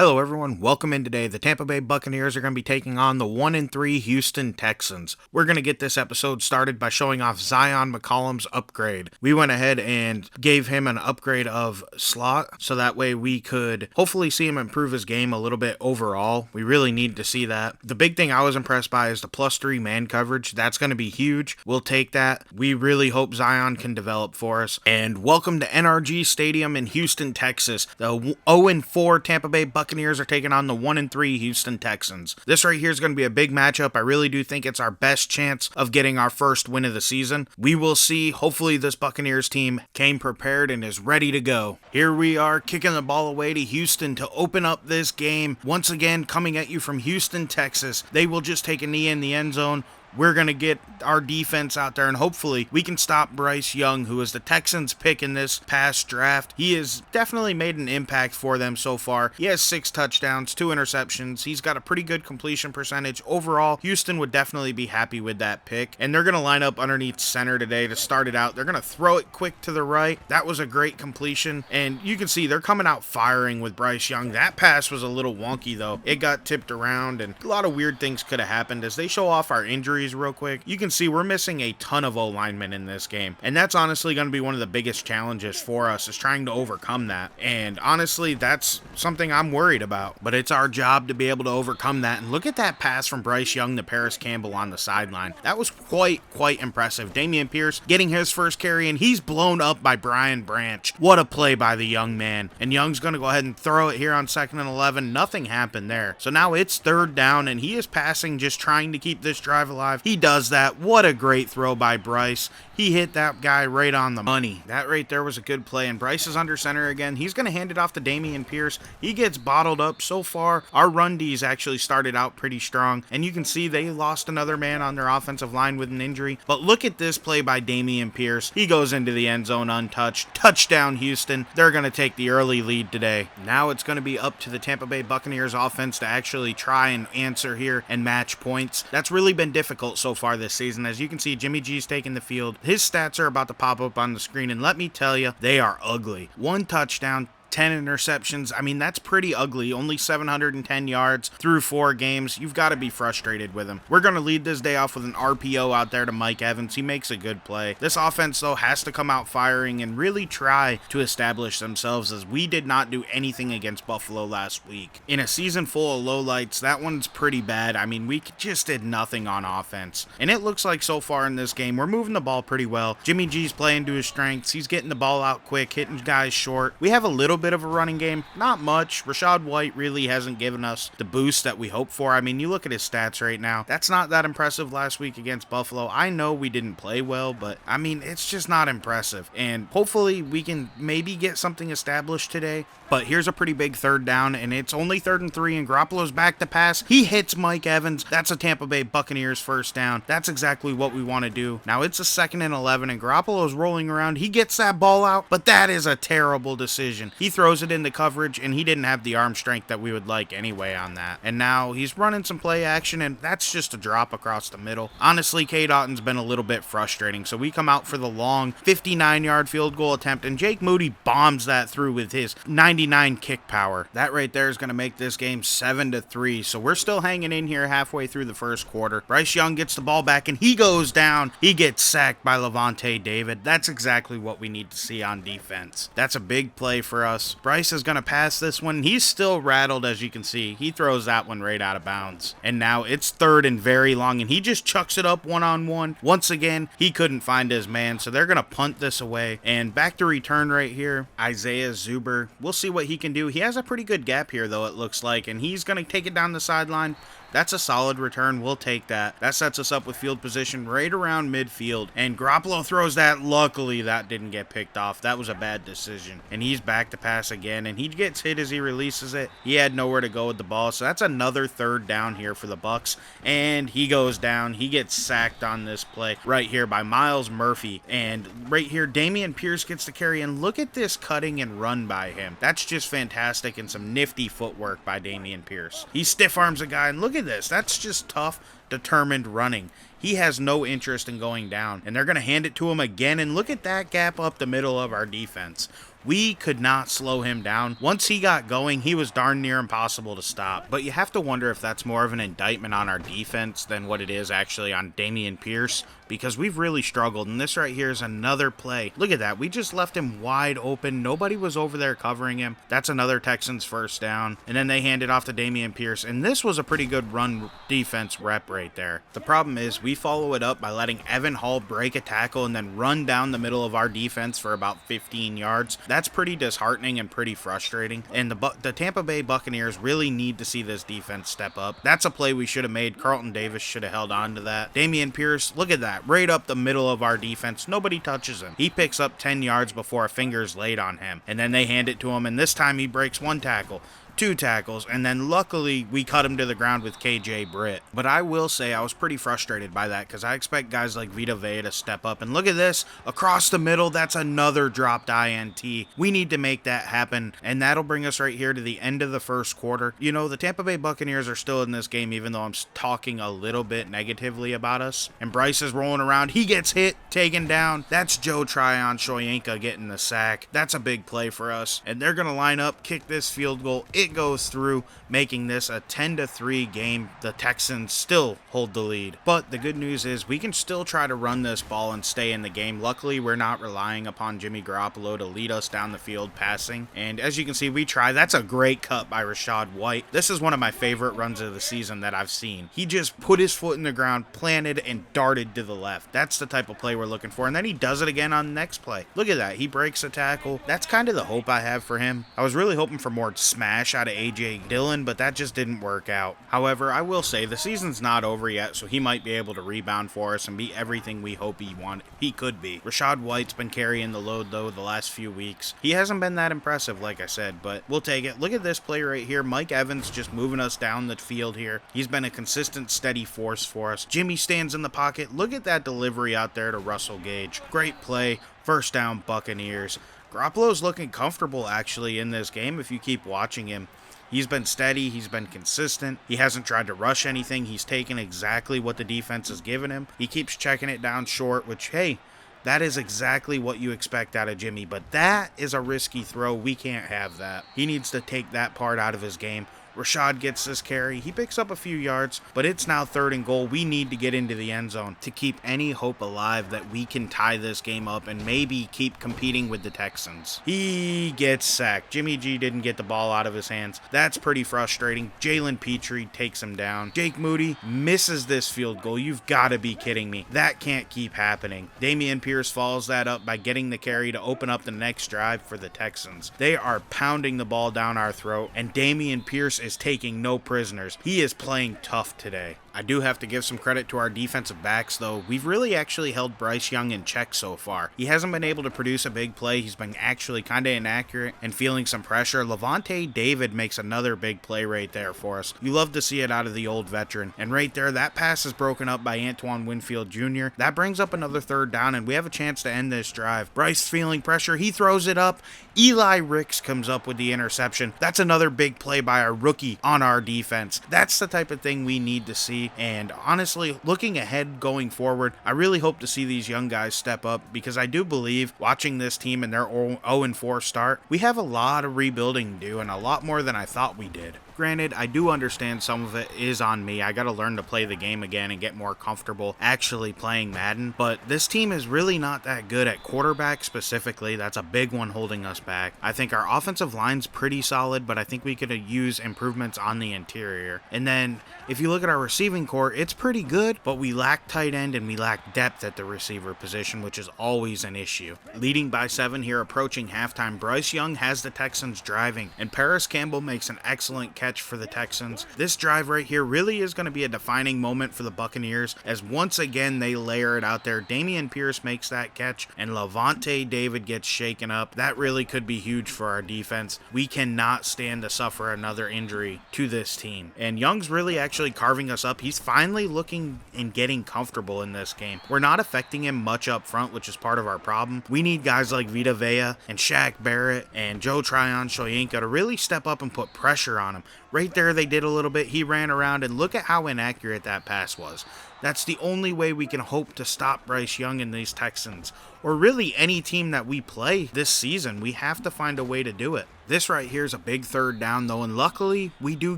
Hello everyone, welcome in today. The Tampa Bay Buccaneers are going to be taking on the 1-3 Houston Texans. We're going to get this episode started by showing off Zion McCollum's upgrade. We went ahead and gave him an upgrade of slot, so that way we could hopefully see him improve his game a little bit overall. We really need to see that. The big thing I was impressed by is the +3 man coverage. That's going to be huge. We'll take that. We really hope Zion can develop for us. And welcome to NRG Stadium in Houston, Texas. The 0-4 Tampa Bay Buccaneers are taking on the 1-3 Houston Texans. This right here is going to be a big matchup. I really do think it's our best chance of getting our first win of the season. We will see. Hopefully this Buccaneers team came prepared and is ready to go. Here we are kicking the ball away to Houston to open up this game. Once again, coming at you from Houston, Texas. They will just take a knee in the end zone. We're going to get our defense out there, and hopefully we can stop Bryce Young, who is the Texans' pick in this past draft. He has definitely made an impact for them so far. He has 6 touchdowns, 2 interceptions. He's got a pretty good completion percentage. Overall, Houston would definitely be happy with that pick, and they're going to line up underneath center today to start it out. They're going to throw it quick to the right. That was a great completion, and you can see they're coming out firing with Bryce Young. That pass was a little wonky, though. It got tipped around, and a lot of weird things could have happened. As they show off our injuries real quick, you can see we're missing a ton of O-linemen in this game, and that's honestly going to be one of the biggest challenges for us, is trying to overcome that. And honestly, that's something I'm worried about, but it's our job to be able to overcome that. And look at that pass from Bryce Young to Paris Campbell on the sideline. That was quite impressive. Dameon Pierce getting his first carry, and he's blown up by Brian Branch. What a play by the young man. And Young's going to go ahead and throw it here on 2nd and 11. Nothing happened there. So now it's 3rd down, and he is passing, just trying to keep this drive alive. He does that. What a great throw by Bryce. He hit that guy right on the money. That right there was a good play, and Bryce is under center again. He's going to hand it off to Dameon Pierce. He gets bottled up. So far, our run D's actually started out pretty strong, and you can see they lost another man on their offensive line with an injury. But look at this play by Dameon Pierce. He goes into the end zone untouched. Touchdown, Houston. They're going to take the early lead today. Now it's going to be up to the Tampa Bay Buccaneers offense to actually try and answer here and match points. That's really been difficult so far this season. As you can see, Jimmy G's taking the field. His stats are about to pop up on the screen, and let me tell you, they are ugly. 1 touchdown, 10 interceptions. I mean, that's pretty ugly. Only 710 yards through 4 games. You've got to be frustrated with him. We're going to lead this day off with an RPO out there to Mike Evans. He makes a good play. This offense, though, has to come out firing and really try to establish themselves, as we did not do anything against Buffalo last week. In a season full of lowlights, that one's pretty bad. I mean, we just did nothing on offense. And it looks like so far in this game, we're moving the ball pretty well. Jimmy G's playing to his strengths. He's getting the ball out quick, hitting guys short. We have a little bit of a running game, not much. Rashad White really hasn't given us the boost that we hoped for. I mean, you look at his stats right now. That's not that impressive last week against Buffalo. I know we didn't play well, but I mean, it's just not impressive. And hopefully we can maybe get something established today. But here's a pretty big 3rd down, and it's only 3rd and 3, and Garoppolo's back to pass. He hits Mike Evans. That's a Tampa Bay Buccaneers 1st down. That's exactly what we want to do. Now it's a 2nd and 11, and Garoppolo's rolling around. He gets that ball out, but that is a terrible decision. He throws it in the coverage, and he didn't have the arm strength that we would like anyway on that. And now he's running some play action, and that's just a drop across the middle. Honestly, K. Daughton's been a little bit frustrating, so we come out for the long 59-yard field goal attempt, and Jake Moody bombs that through with his 99 kick power. That right there is going to make this game 7-3, so we're still hanging in here halfway through the 1st quarter. Bryce Young gets the ball back, and he goes down. He gets sacked by Levante David. That's exactly what we need to see on defense. That's a big play for us. Bryce is going to pass this one. He's still rattled, as you can see. He throws that one right out of bounds. And now it's 3rd and very long, and he just chucks it up one-on-one. Once again, he couldn't find his man, so they're going to punt this away. And back to return right here, Isaiah Zuber. We'll see what he can do. He has a pretty good gap here, though, it looks like, and he's going to take it down the sideline. That's a solid return. We'll take that. That sets us up with field position right around midfield. And Garoppolo throws that. Luckily, that didn't get picked off. That was a bad decision. And he's back to pass again. And he gets hit as he releases it. He had nowhere to go with the ball. So that's another 3rd down here for the Bucs. And he goes down. He gets sacked on this play right here by Miles Murphy. And right here, Dameon Pierce gets the carry. And look at this cutting and run by him. That's just fantastic, and some nifty footwork by Dameon Pierce. He stiff arms a guy, and look at this. That's just tough, determined running. He has no interest in going down, and they're going to hand it to him again, and look at that gap up the middle of our defense. We could not slow him down. Once he got going, he was darn near impossible to stop. But you have to wonder if that's more of an indictment on our defense than what it is actually on Dameon Pierce, because we've really struggled. And this right here is another play. Look at that. We just left him wide open. Nobody was over there covering him. That's another Texans first down. And then they hand it off to Dameon Pierce. And this was a pretty good run defense rep right there. The problem is we follow it up by letting Evan Hall break a tackle and then run down the middle of our defense for about 15 yards. That's pretty disheartening and pretty frustrating. And the Tampa Bay Buccaneers really need to see this defense step up. That's a play we should have made. Carlton Davis should have held on to that. Dameon Pierce, look at that. Right up the middle of our defense. Nobody touches him. He picks up 10 yards before a finger's laid on him. And then they hand it to him, and this time he breaks one tackle, two tackles, and then luckily we cut him to the ground with KJ Britt. But I will say I was pretty frustrated by that because I expect guys like Vita Vea to step up. And look at this, across the middle, that's another dropped INT. We need to make that happen, and that'll bring us right here to the end of the first quarter. You know, the Tampa Bay Buccaneers are still in this game, even though I'm talking a little bit negatively about us. And Bryce is rolling around. He gets hit, taken down. That's Joe Tryon-Shoyinka getting the sack. That's a big play for us. And they're going to line up, kick this field goal. It goes through, making this a 10-3 game. The Texans still hold the lead. But the good news is we can still try to run this ball and stay in the game. Luckily, we're not relying upon Jimmy Garoppolo to lead us down the field passing. And as you can see, we try. That's a great cut by Rachaad White. This is one of my favorite runs of the season that I've seen. He just put his foot in the ground, planted, and darted to the left. That's the type of play we're looking for. And then he does it again on the next play. Look at that. He breaks a tackle. That's kind of the hope I have for him. I was really hoping for more smash out of A.J. Dillon, but that just didn't work out. However, I will say the season's not over yet, so he might be able to rebound for us and be everything we hope he could be. Rachaad White's been carrying the load, though, the last few weeks. He hasn't been that impressive, like I said, but we'll take it. Look at this play right here. Mike Evans just moving us down the field here. He's been a consistent, steady force for us. Jimmy stands in the pocket. Look at that delivery out there to Russell Gage. Great play. First down, Buccaneers. Garoppolo's looking comfortable, actually, in this game if you keep watching him. He's been steady. He's been consistent. He hasn't tried to rush anything. He's taken exactly what the defense has given him. He keeps checking it down short, which, hey, that is exactly what you expect out of Jimmy. But that is a risky throw. We can't have that. He needs to take that part out of his game. Rachaad gets this carry. He picks up a few yards, but it's now 3rd and goal. We need to get into the end zone to keep any hope alive that we can tie this game up and maybe keep competing with the Texans. He gets sacked. Jimmy G didn't get the ball out of his hands. That's pretty frustrating. Jalen Petrie takes him down. Jake Moody misses this field goal. You've got to be kidding me. That can't keep happening. Dameon Pierce follows that up by getting the carry to open up the next drive for the Texans. They are pounding the ball down our throat, and Dameon Pierce is taking no prisoners. He is playing tough today. I do have to give some credit to our defensive backs, though. We've really actually held Bryce Young in check so far. He hasn't been able to produce a big play. He's been actually kind of inaccurate and feeling some pressure. Lavonte David makes another big play right there for us. You love to see it out of the old veteran. And right there, that pass is broken up by Antoine Winfield Jr. That brings up another 3rd down, and we have a chance to end this drive. Bryce feeling pressure. He throws it up. Eli Ricks comes up with the interception. That's another big play by our rookie on our defense. That's the type of thing we need to see. And honestly, looking ahead going forward, I really hope to see these young guys step up, because I do believe, watching this team and their 0-4 start, we have a lot of rebuilding to do, and a lot more than I thought we did. Granted, I do understand some of it is on me. I got to learn to play the game again and get more comfortable actually playing Madden. But this team is really not that good at quarterback specifically. That's a big one holding us back. I think our offensive line's pretty solid, but I think we could use improvements on the interior. And then if you look at our receiving core, it's pretty good, but we lack tight end and we lack depth at the receiver position, which is always an issue. Leading by 7 here, approaching halftime, Bryce Young has the Texans driving, and Paris Campbell makes an excellent catch for the Texans. This drive right here really is going to be a defining moment for the Buccaneers, as once again they layer it out there. Dameon Pierce makes that catch, and Lavonte David gets shaken up. That really could be huge for our defense. We cannot stand to suffer another injury to this team. And Young's really actually carving us up. He's finally looking and getting comfortable in this game. We're not affecting him much up front, which is part of our problem. We need guys like Vita Vea and Shaq Barrett and Joe Tryon-Shoyinka to really step up and put pressure on him. Right there, they did a little bit. He ran around, and look at how inaccurate that pass was. That's the only way we can hope to stop Bryce Young and these Texans, or really any team that we play this season. We have to find a way to do it. This right here is a big third down though, and luckily we do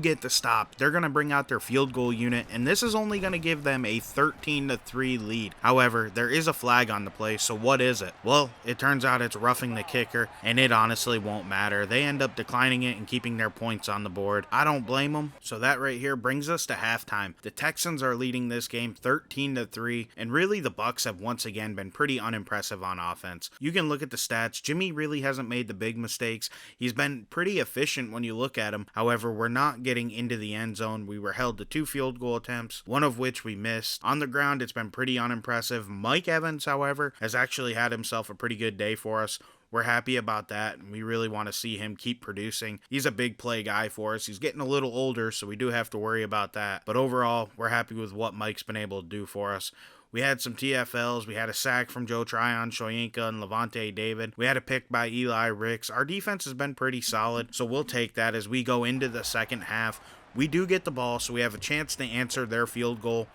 get the stop. They're going to bring out their field goal unit, and this is only going to give them a 13-3 lead. However, there is a flag on the play, so what is it? Well, it turns out it's roughing the kicker, and it honestly won't matter. They end up declining it and keeping their points on the board. I don't blame them. So that right here brings us to halftime. The Texans are leading this game 13-3, and really the Bucs have once again been pretty unimpressive on offense. You can look at the stats. Jimmy really hasn't made the big mistakes. He's been pretty efficient when you look at him. However, we're not getting into the end zone. We were held to 2 field goal attempts, one of which we missed. On the ground, it's been pretty unimpressive. Mike Evans, however, has actually had himself a pretty good day for us. We're happy about that, and we really want to see him keep producing. He's a big play guy for us. He's getting a little older, so we do have to worry about that. But overall, we're happy with what Mike's been able to do for us. We had some TFLs. We had a sack from Joe Tryon, Shoyinka, and Levante David. We had a pick by Eli Ricks. Our defense has been pretty solid, so we'll take that as we go into the second half. We do get the ball, so we have a chance to answer their field goal.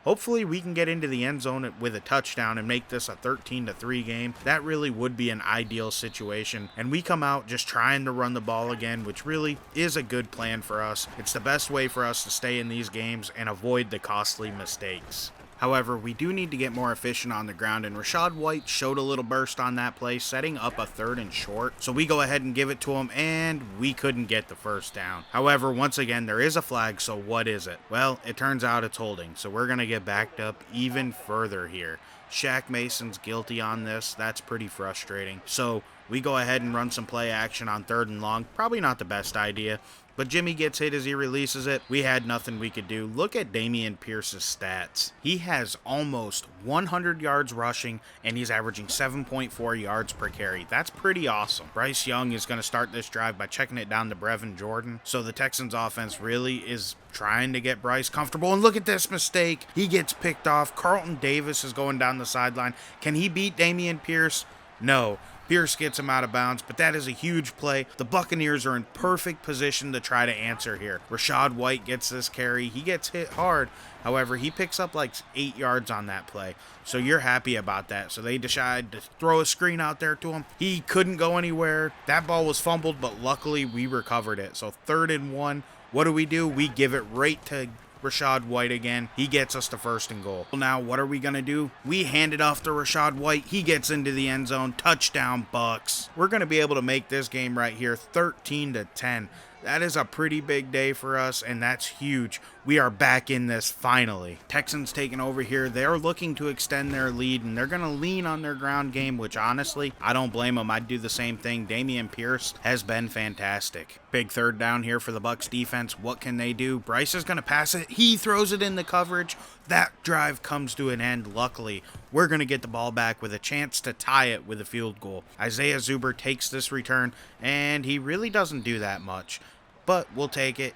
Hopefully we can get into the end zone with a touchdown and make this a 13-3 game. That really would be an ideal situation. And we come out just trying to run the ball again, which really is a good plan for us. It's the best way for us to stay in these games and avoid the costly mistakes. However, we do need to get more efficient on the ground, and Rachaad White showed a little burst on that play, setting up a 3rd and short. So we go ahead and give it to him, and we couldn't get the first down. However, once again, there is a flag, so what is it? Well, it turns out it's holding, so we're going to get backed up even further here. Shaq Mason's guilty on this. That's pretty frustrating. So we go ahead and run some play action on 3rd and long. Probably not the best idea, but Jimmy gets hit as he releases it. We had nothing we could do. Look at Dameon Pierce's stats. He has almost 100 yards rushing, and he's averaging 7.4 yards per carry. That's pretty awesome. Bryce Young is going to start this drive by checking it down to Brevin Jordan. So the Texans offense really is trying to get Bryce comfortable. And look at this mistake. He gets picked off. Carlton Davis is going down the sideline. Can he beat Dameon Pierce? No. Pierce gets him out of bounds, but that is a huge play. The Buccaneers are in perfect position to try to answer here. Rachaad White gets this carry. He gets hit hard. However, he picks up like 8 yards on that play. So you're happy about that. So they decide to throw a screen out there to him. He couldn't go anywhere. That ball was fumbled, but luckily we recovered it. So 3rd and 1. What do? We give it right to Rachaad White again. He gets us to 1st and goal. Now, what are we going to do? We hand it off to Rachaad White. He gets into the end zone. Touchdown, Bucs. We're going to be able to make this game right here 13-10. That is a pretty big day for us, and that's huge. We are back in this finally. Texans taking over here. They're looking to extend their lead, and they're going to lean on their ground game, which honestly, I don't blame them. I'd do the same thing. Dameon Pierce has been fantastic. Big 3rd down here for the Bucs defense. What can they do? Bryce is going to pass it. He throws it in the coverage. That drive comes to an end. Luckily, we're going to get the ball back with a chance to tie it with a field goal. Isaiah Zuber takes this return, and he really doesn't do that much, but we'll take it.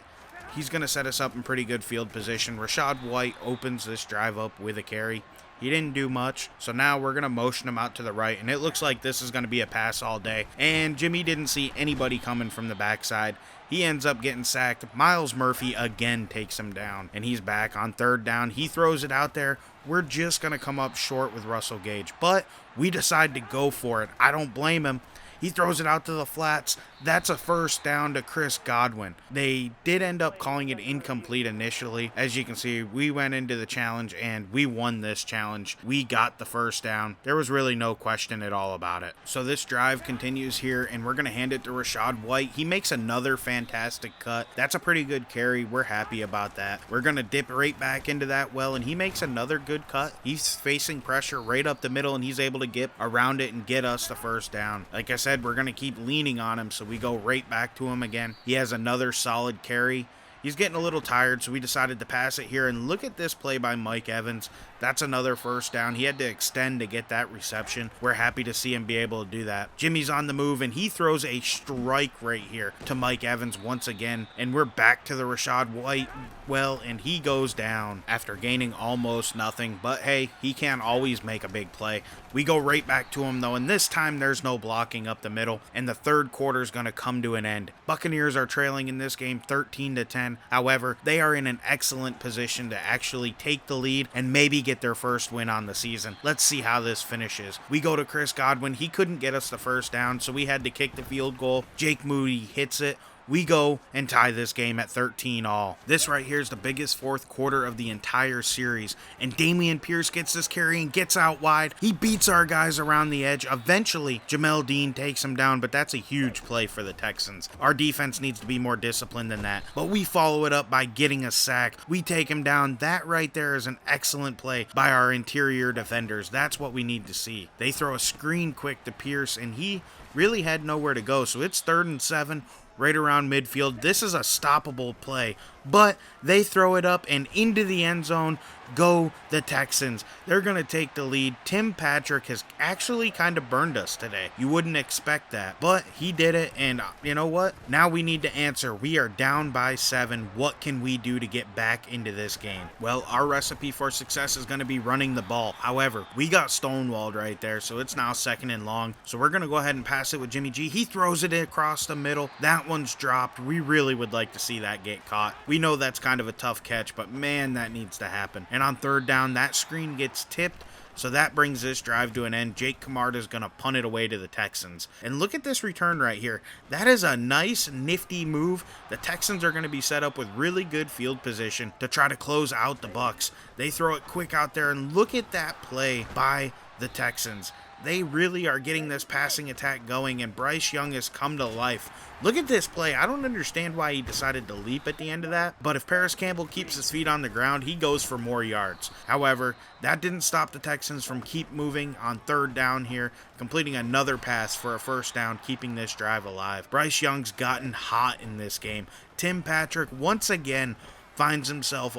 He's going to set us up in pretty good field position. Rachaad White opens this drive up with a carry. He didn't do much, so now we're going to motion him out to the right, and it looks like this is going to be a pass all day. And Jimmy didn't see anybody coming from the backside. He ends up getting sacked. Miles Murphy again takes him down, and he's back on 3rd down. He throws it out there. We're just going to come up short with Russell Gage, but we decide to go for it. I don't blame him. He throws it out to the flats. That's a 1st down to Chris Godwin. They did end up calling it incomplete initially. As you can see, we went into the challenge and we won this challenge. We got the 1st down. There was really no question at all about it. So this drive continues here, and we're going to hand it to Rachaad White. He makes another fantastic cut. That's a pretty good carry. We're happy about that. We're going to dip right back into that well, and he makes another good cut. He's facing pressure right up the middle, and he's able to get around it and get us the 1st down. Like I said, we're going to keep leaning on him, so we go right back to him again. He has another solid carry. He's getting a little tired, so we decided to pass it here. And look at this play by Mike Evans. That's another 1st down. He had to extend to get that reception. We're happy to see him be able to do that. Jimmy's on the move, and he throws a strike right here to Mike Evans once again. And we're back to the Rachaad White well, and he goes down after gaining almost nothing. But hey, he can't always make a big play. We go right back to him, though, and this time there's no blocking up the middle, and the 3rd quarter is going to come to an end. Buccaneers are trailing in this game 13-10. can. However, they are in an excellent position to actually take the lead and maybe get their first win on the season. Let's see how this finishes. We go to Chris Godwin. He couldn't get us the first down, so we had to kick the field goal. Jake Moody hits it. We go and tie this game at 13-all. This right here is the biggest fourth quarter of the entire series, and Dameon Pierce gets this carry and gets out wide. He beats our guys around the edge. Eventually, Jamel Dean takes him down, but that's a huge play for the Texans. Our defense needs to be more disciplined than that, but we follow it up by getting a sack. We take him down. That right there is an excellent play by our interior defenders. That's what we need to see. They throw a screen quick to Pierce, and he really had nowhere to go, so it's 3rd and 7. Right around midfield. This is a stoppable play, but they throw it up and into the end zone. Go the Texans. They're going to take the lead. Tim Patrick has actually kind of burned us today. You wouldn't expect that, but he did it, and you know what? Now we need to answer. We are down by 7. What can we do to get back into this game? Well, our recipe for success is going to be running the ball. However, we got stonewalled right there, so it's now 2nd and long. So we're going to go ahead and pass it with Jimmy G. He throws it across the middle. That one's dropped. We really would like to see that get caught. We know that's kind of a tough catch, but man, that needs to happen. And on 3rd down, that screen gets tipped, so that brings this drive to an end. Jake Camarda is going to punt it away to the Texans. And look at this return right here. That is a nice, nifty move. The Texans are going to be set up with really good field position to try to close out the Bucs. They throw it quick out there, and look at that play by the Texans. They really are getting this passing attack going, and Bryce Young has come to life. Look at this play. I don't understand why he decided to leap at the end of that, but if Paris Campbell keeps his feet on the ground, he goes for more yards. However, that didn't stop the Texans from keep moving on 3rd down here, completing another pass for a first down, keeping this drive alive. Bryce Young's gotten hot in this game. Tim Patrick, once again, finds himself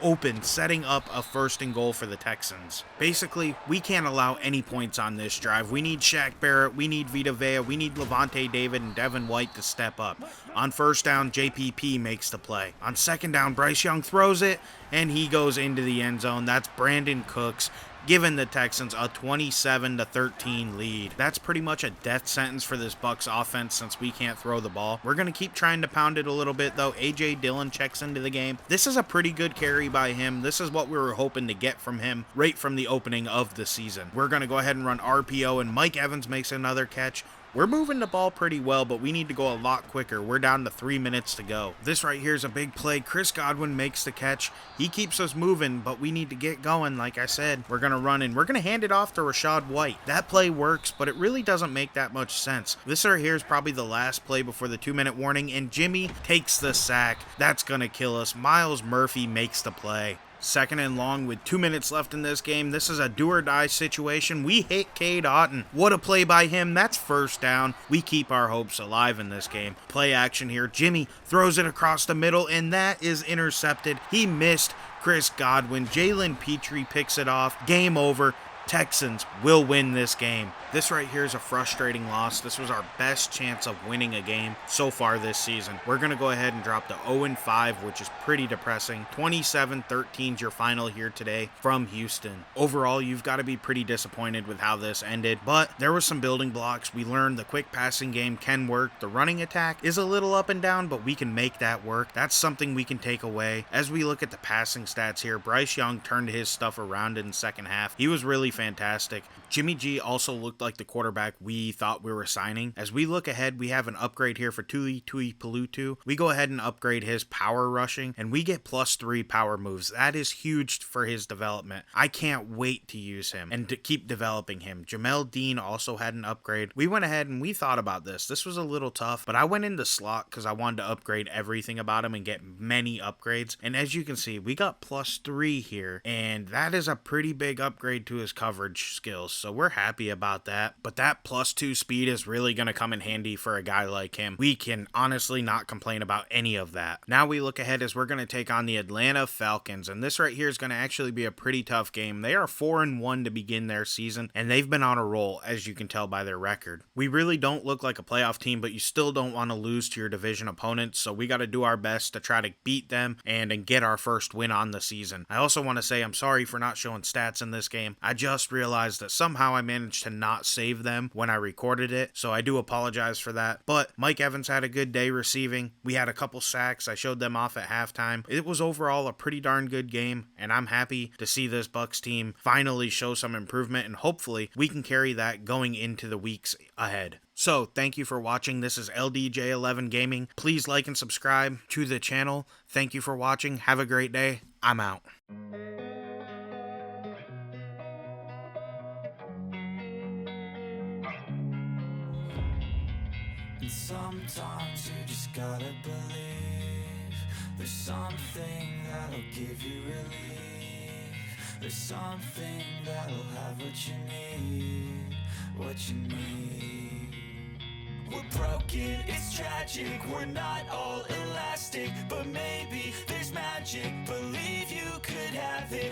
open, setting up a 1st and goal for the Texans. Basically, we can't allow any points on this drive. We need Shaq Barrett, we need Vita Vea, we need Levante David and Devin White to step up. On 1st down, JPP makes the play. On 2nd down, Bryce Young throws it, and he goes into the end zone. That's Brandon Cooks, giving the Texans a 27-13 lead. That's pretty much a death sentence for this Bucs offense since we can't throw the ball. We're going to keep trying to pound it a little bit, though. A.J. Dillon checks into the game. This is a pretty good carry by him. This is what we were hoping to get from him right from the opening of the season. We're going to go ahead and run RPO, and Mike Evans makes another catch. We're moving the ball pretty well, but we need to go a lot quicker. We're down to 3 minutes to go. This right here is a big play. Chris Godwin makes the catch. He keeps us moving, but we need to get going. Like I said, we're going to run and we're going to hand it off to Rachaad White. That play works, but it really doesn't make that much sense. This right here is probably the last play before the 2-minute warning, and Jimmy takes the sack. That's going to kill us. Miles Murphy makes the play. 2nd and long with 2 minutes left in this game. This is a do-or-die situation. We hit Cade Otton. What a play by him. That's 1st down. We keep our hopes alive in this game. Play action here. Jimmy throws it across the middle, and that is intercepted. He missed Chris Godwin. Jalen Petrie picks it off. Game over. Texans will win this game. This right here is a frustrating loss. This was our best chance of winning a game so far this season. We're going to go ahead and drop to 0-5, which is pretty depressing. 27-13 is your final here today from Houston. Overall, you've got to be pretty disappointed with how this ended, but there was some building blocks. We learned the quick passing game can work. The running attack is a little up and down, but we can make that work. That's something we can take away. As we look at the passing stats here, Bryce Young turned his stuff around in the second half. He was really fantastic. Jimmy G also looked like the quarterback we thought we were signing. As we look ahead, we have an upgrade here for Tui Pelutu. We go ahead and upgrade his power rushing, and we get +3 power moves. That is huge for his development. I can't wait to use him and to keep developing him. Jamel Dean also had an upgrade. We went ahead and we thought about this. This was a little tough, but I went into slot because I wanted to upgrade everything about him and get many upgrades. And as you can see, we got +3 here, and that is a pretty big upgrade to his coverage skills. So we're happy about that. But that +2 speed is really going to come in handy for a guy like him. We can honestly not complain about any of that. Now we look ahead as we're going to take on the Atlanta Falcons, and this right here is going to actually be a pretty tough game. They are 4-1 to begin their season, and they've been on a roll, as you can tell by their record. We really don't look like a playoff team, but you still don't want to lose to your division opponents, so we got to do our best to try to beat them and get our first win on the season. I also want to say I'm sorry for not showing stats in this game. I just realized that some somehow I managed to not save them when I recorded it, so I do apologize for that. But Mike Evans had a good day receiving. We had a couple sacks. I showed them off at halftime. It was overall a pretty darn good game, and I'm happy to see this Bucs team finally show some improvement, and hopefully we can carry that going into the weeks ahead. So, thank you for watching. This is LDJ11 Gaming. Please like and subscribe to the channel. Thank you for watching. Have a great day. I'm out. And sometimes you just gotta believe there's something that'll give you relief. There's something that'll have what you need, what you need. We're broken, it's tragic, we're not all elastic, but maybe there's magic, believe you could have it.